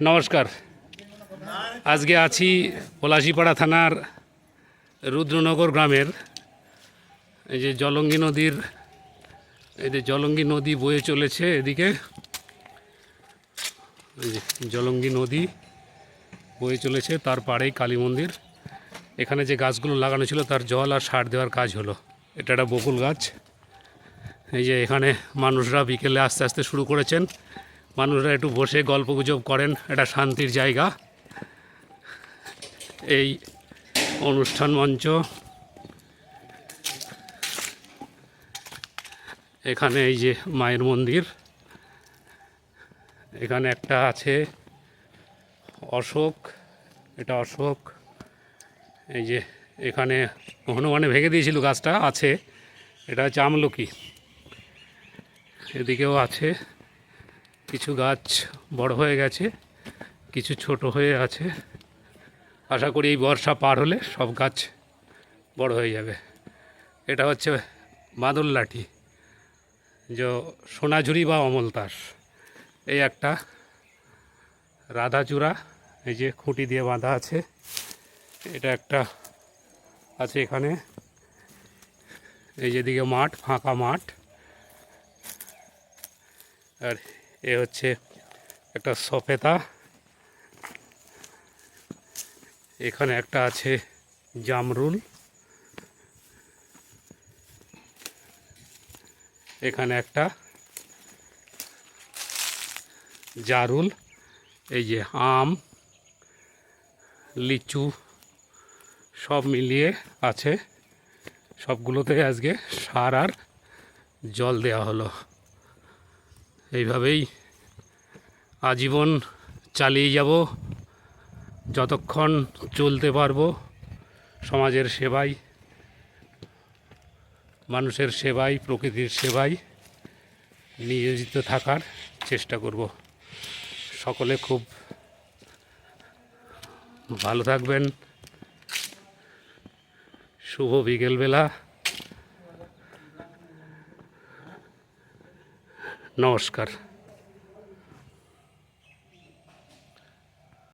নমস্কার। আজকে আছি পলাশীপাড়া থানার রুদ্রনগর গ্রামের এই যে জলঙ্গি নদী বয়ে চলেছে এদিকে। এই যে জলঙ্গি নদী বয়ে চলেছে, তার পাড়েই কালী মন্দির। এখানে যে গাছগুলো লাগানো ছিল তার জল আর সার দেওয়ার কাজ হলো। এটা একটা বকুল গাছ। এই যে এখানে মানুষরা বিকেলে আস্তে আস্তে শুরু করেছেন। মানুষরা একটু বসে গল্পগুজব করেন, এটা শান্তির জায়গা। এই অনুষ্ঠান মঞ্চ, এখানে এই যে মায়ের মন্দির, এখানে একটা আছে অশোক, এটা অশোক। এই যে এখানে হনুমানে ভেঙে দিয়েছিল গাছটা, আছে। এটা হচ্ছে আমলকি। এদিকেও আছে কিছু গাছ, বড় হয়ে গেছে, কিছু ছোট হয়ে আছে। আশা করি এই বর্ষা পার হলে সব গাছ বড় হয়ে যাবে। এটা হচ্ছে বাদল লাঠি, যে সোনাঝুরি বা অমলতাস। এই একটা রাধাচূড়া, এই যে খুঁটি দিয়ে বাঁধা আছে। এটা একটা আছে এখানে। এই যেদিকে মাঠ, ফাঁকা মাঠ। আর এ হচ্ছে একটা সফেদা। এখানে একটা আছে জামরুল। এখানে একটা জারুল। এই যে আম, লিচু সব মিলিয়ে আছে। সবগুলোতে আজকে সার আর জল দেওয়া হলো। এইভাবেই আজীবন চালিয়ে যাব, যতক্ষণ চলতে পারবো। সমাজের সেবায়, মানুষের সেবায়, প্রকৃতির সেবায় নিয়োজিত থাকার চেষ্টা করব। সকলে খুব ভালো থাকবেন। শুভ বিকেলবেলা। নমস্কার।